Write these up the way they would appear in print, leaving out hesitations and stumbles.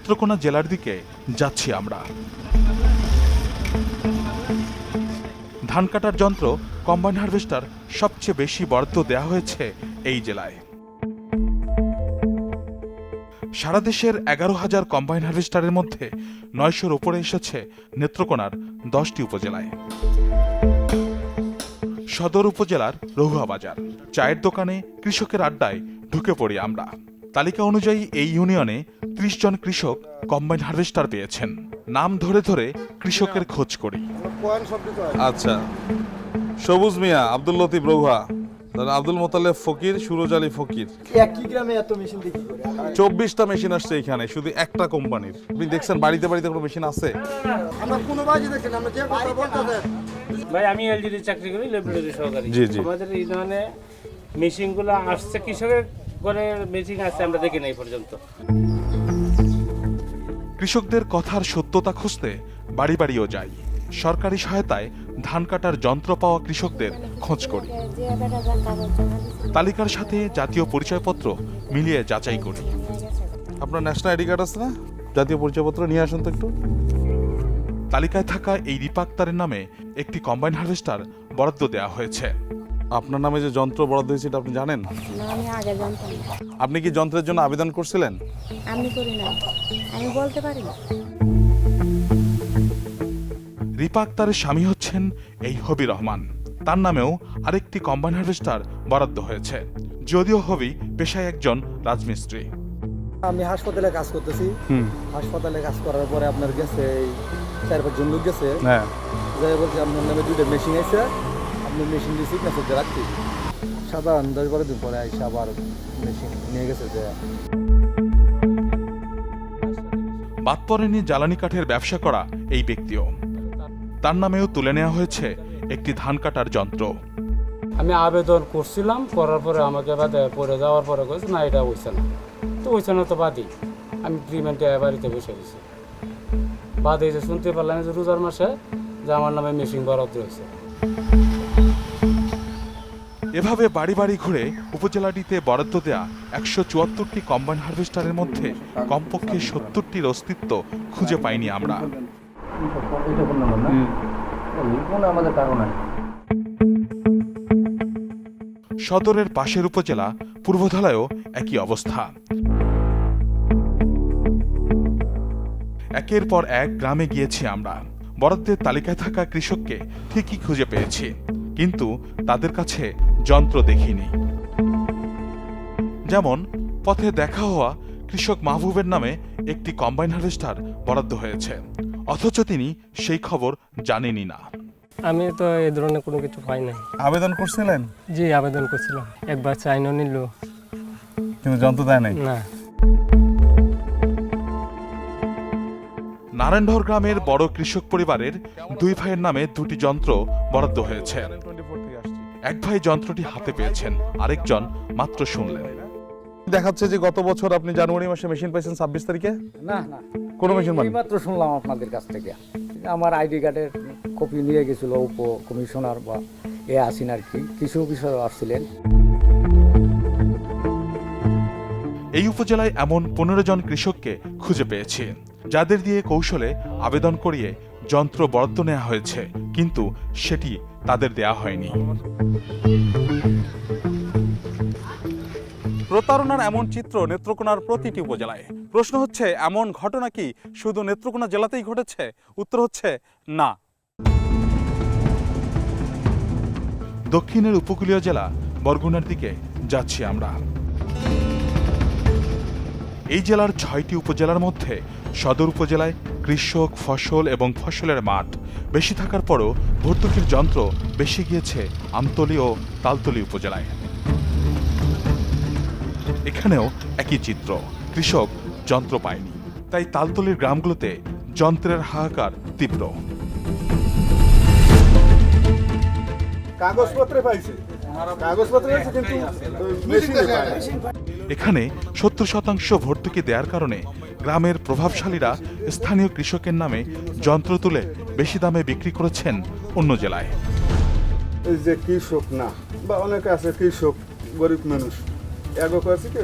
নেত্রকোনা জেলার দিকে যাচ্ছি আমরা। ধান কাটার যন্ত্র কম্বাইন হারভেস্টার সবচেয়ে বেশি বরাদ্দ দেওয়া হয়েছে এই জেলায়। সারা দেশের 11,000 কম্বাইন হারভেস্টারের মধ্যে 900-র উপরে এসেছে নেত্রকোনার 10টি উপজেলায়। সদর উপজেলার রহুয়া বাজার, চায়ের দোকানে, কৃষকের আড্ডায় ঢুকে পড়ি আমরা। তালিকা অনুযায়ী এই ইউনিয়নে 30 জন কৃষক কম্বাইন হারভেস্টার পেয়েছেন। নাম ধরে ধরে কৃষকের খোঁজ করি। আচ্ছা, সবুজ মিয়া, আব্দুল লতিফ রহুয়া, আব্দুল মোতালেব ফকির, সুরজ আলী ফকির। একই গ্রামে এত মেশিন দেখি করে 24টা মেশিন আসছে এখানে, শুধু একটা কোম্পানির। আপনি দেখছেন বাড়িতে বাড়িতে কোনো মেশিন আছে? আমরা কোনো বাজি দেখি না, আমরা যে কথা বলতে ভাই আমি এলজিডি চাকরি করি, ল্যাবরেটরি সহকারী। জি জি। আমাদের এই ধরনের মেশিনগুলো আসছে, কৃষকের ঘরে মেশিন আসছে আমরা দেখি না এই পর্যন্ত। কৃষকদের কথার সত্যতা খুঁজতে বাড়ি বাড়িও যাই। সরকারি সহায়তায় ধান কাটার যন্ত্র পাওয়া কৃষকদের খোঁজ করি। তালিকার সাথে জাতীয় পরিচয়পত্র মিলিয়ে যাচাই করি। আপনার ন্যাশনাল আইডি কার্ড আছে না? জাতীয় পরিচয়পত্র নিয়ে আসুন তো একটু। তালিকায় থাকা এই রিপা আক্তারের নামে একটি কম্বাইন হারভেস্টার বরাদ্দ দেওয়া হয়েছে। আপনার নামে যে যন্ত্র বরাদ্দ হয়েছে এটা আপনি জানেন? না, আমি আগে জানতাম না। আপনি কি যন্ত্রের জন্য আবেদন করছিলেন? আমি করি না, আমি বলতে পারি না। রিপা আক্তারের স্বামী হচ্ছেন এই হবি রহমান। তার নামেও আরেকটি কম্বাইন হারভেস্টার বরাদ্দ হয়েছে, যদিও হবি পেশায় একজন রাজমিস্ত্রি। আমি হাসপাতালে কাজ করতেছি। হাসপাতালে কাজ করার পরে আপনার গেছে এই 4-5 জন লোক গেছে। হ্যাঁ। যাই বলছে আপনার নামে 2টা মেশিন আছে, আপনি মেশিন দিয়ে সিগনেচার দিয়ে রাখছি। সাধারণ 10-12 দিন পরে আইসা আবার মেশিন নিয়ে গেছে। যে বাদ পড়েনি জ্বালানি কাঠের ব্যবসা করা এই ব্যক্তিও। তার নামেও তুলে নেওয়া হয়েছে একটি ধান কাটার যন্ত্র। আমি আবেদন করছিলাম, করার পরে আমাকে বাদে পড়ে যাওয়ার পরে কইছে না এটা হইছে না। তো হইছে না তো বাদই, আমি ট্রিটমেন্টে বাড়িতে বসে গেছি। বাদে যে শুনতে পারলাম যে রোজার মাসে যে আমার নামে মেশিন বরাদ্দ হয়েছে। এভাবে বাড়ি বাড়ি ঘুরে উপজেলাটিতে বরাদ্দ দেয়া 174টি কম্বাইন হারভেস্টারের মধ্যে কমপক্ষে 70টির অস্তিত্ব খুঁজে পাইনি আমরা। সদরের পাশের উপজেলা পূর্বধলায়ও একই অবস্থা। একের পর এক গ্রামে গিয়েছি আমরা। বরাদ্দের তালিকায় থাকা কৃষককে ঠিকই খুঁজে পেয়েছি, কিন্তু তাদের কাছে যন্ত্র দেখিনি। যেমন পথে দেখা হওয়া কৃষক মাহবুবের নামে একটি কম্বাইন হারভেস্টার বরাদ্দ হয়েছে, অথচ তিনি সেই খবর জানেনই না। আমি তো এই ধরনের কোনো কিছু পাই নাই। আবেদন করছিলেন? জি, আবেদন করছিলাম। একবার চাইনো নিল, কিন্তু যন্ত্র দেয় নাই। না। নারায়ণঢর গ্রামের বড় কৃষক পরিবারের 2 ভাইয়ের নামে 2টি যন্ত্র বরাদ্দ হয়েছে। এক ভাই যন্ত্রটি হাতে পেয়েছেন, আরেকজন মাত্র শুনলেন। দেখাচ্ছে যে গত বছর আপনি জানুয়ারি মাসে মেশিন পাইছেন 26 তারিখে। না না, কোনো মেশিন মানে মাত্র শুনলাম আপনাদের কাছ থেকে। আমার আইডি কার্ডের কপি নিয়ে গেছিল উপ কমিশনার বা আসিন আর কি, কিছু বিষয় আসছিলেন। এই উপজেলায় এমন 15 জন কৃষককে খুঁজে পেয়েছি, যাদের দিয়ে কৌশলে আবেদন করিয়ে যন্ত্র বরাদ্দ নেওয়া হয়েছে, কিন্তু সেটি তাদের দেয়া হয়নি। প্রতারণার এমন চিত্র নেত্রকোনার প্রতিটি উপজেলায়। প্রশ্ন হচ্ছে, এমন ঘটনা কি শুধু নেত্রকোনা জেলাতেই ঘটেছে? উত্তর হচ্ছে না। দক্ষিণের উপকূলীয় জেলা বরগুনার দিকে যাচ্ছি আমরা। এই জেলার 6টি উপজেলার মধ্যে সদর উপজেলায় কৃষক, ফসল এবং ফসলের মাঠ বেশি থাকার পরও ভর্তুকির যন্ত্র বেশি গিয়েছে আমতলী ও তালতলী উপজেলায়। এখানেও একই চিত্র, কৃষক যন্ত্র পায়নি, তাই তালতলীর গ্রামগুলোতে যন্ত্রের হাহাকার তীব্র। কাগজপত্রে পাইছে, কাগজপত্রে আছে কিন্তু মেশিনে পায় না। এখানে 70% ভর্তুকি দেওয়ার কারণে গ্রামের প্রভাবশালীরা স্থানীয় কৃষকের নামে যন্ত্র তুলে বেশি দামে বিক্রি করেছেন অন্য জেলায়। এই যে কৃষক না, বা অনেকে আছে কৃষক, গরিব মানুষ, এগো আছে কি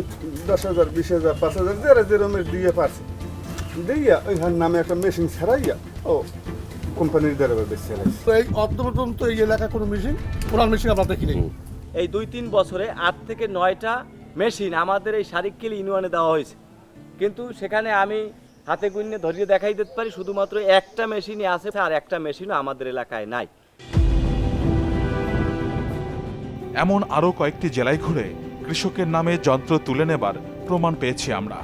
10,000, 20,000, 5,000 যারা যেরমের দিয়ে পারছে, দিয়া ওইখান নামে একটা মেশিন ছাড়াইয়া ও কোম্পানির দ্বারা বেশি তো এই অর্ধ পর্যন্ত এই এলাকায় কোনো মেশিন পুরান মেশিন আমরা দেখিনি। এই 2-3 বছরে 8 থেকে 9টা মেশিন আমাদের এই শারিককেল ইউনিয়নে দেওয়া হয়েছে, কিন্তু সেখানে আমি হাতে গুণে ধরিয়ে দেখাই দিতে পারি শুধুমাত্র একটা মেশিনই আছে, আর একটা মেশিনও আমাদের এলাকায় নাই। এমন আরও কয়েকটি জেলায় ঘুরে কৃষকের নামে যন্ত্র তুলে নেবার প্রমাণ পেয়েছি আমরা।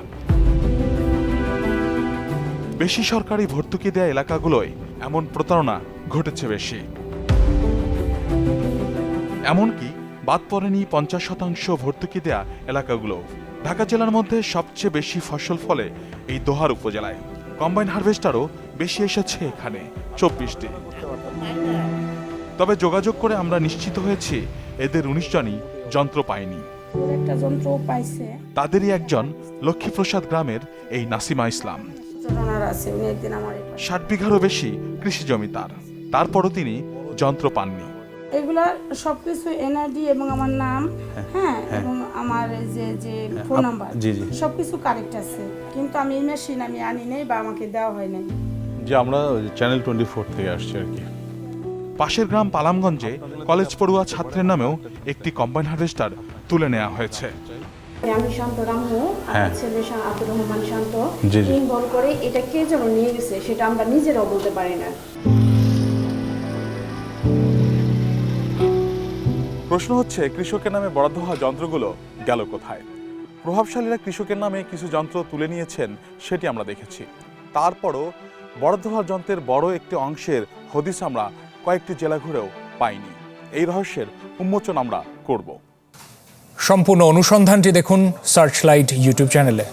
বেশি সরকারি ভর্তুকি দেয়া এলাকাগুলোয় এমন প্রতারণা ঘটেছে বেশি। এমনকি বাদ পড়েনি 50% ভর্তুকি দেয়া এলাকাগুলো। ঢাকা জেলার মধ্যে সবচেয়ে বেশি ফসল ফলে এই দোহার উপজেলায়। কম্বাইন হারভেস্টারও বেশি এসেছে এখানে, 24টি। তবে যোগাযোগ করে আমরা নিশ্চিত হয়েছি এদের 19 জনই যন্ত্র পায়নি। একটা যন্ত্র পাইছে, তাদেরই একজন লক্ষ্মীপ্রসাদ গ্রামের এই নাসিমা ইসলাম। ওনার আছে, উনি একদিন আমার 60 বিঘারও বেশি কৃষি জমি তারপরও তিনি যন্ত্র পাননি। এগুলা সবকিছু এনআইডি এবং আমার নাম, হ্যাঁ, এবং আমার যে ফোন নাম্বার সবকিছু কারেক্ট আছে, কিন্তু আমি এই মেশিন আমি আনি নাই বা আমাকে দেওয়া হয় নাই। যে আমরা চ্যানেল 24 থেকে আসছি আর কি। পাশের গ্রাম পালামগঞ্জে কলেজ পড়ুয়া ছাত্রের নামেও একটি কম্বাইন হারভেস্টার তুলে নেওয়া হয়েছে। আমি শান্ত রামু, আমার ছেলে আব্দুর রহমান শান্ত জি, জি। বল করে এটা কে যেন নিয়ে গেছে সেটা আমরা নিজেরাও বলতে পারি না। প্রশ্ন হচ্ছে, কৃষকের নামে বরাদ্দ হওয়া যন্ত্রগুলো গেল কোথায়? প্রভাবশালীরা কৃষকের নামে কিছু যন্ত্র তুলে নিয়েছেন, সেটি আমরা দেখেছি। তারপরও বরাদ্দ হওয়া যন্ত্রের বড় একটি অংশের হদিস আমরা কয়েকটি জেলা ঘুরেও পাইনি। এই রহস্যের উন্মোচন আমরা করব। সম্পূর্ণ অনুসন্ধানটি দেখুন সার্চলাইট ইউটিউব চ্যানেলে।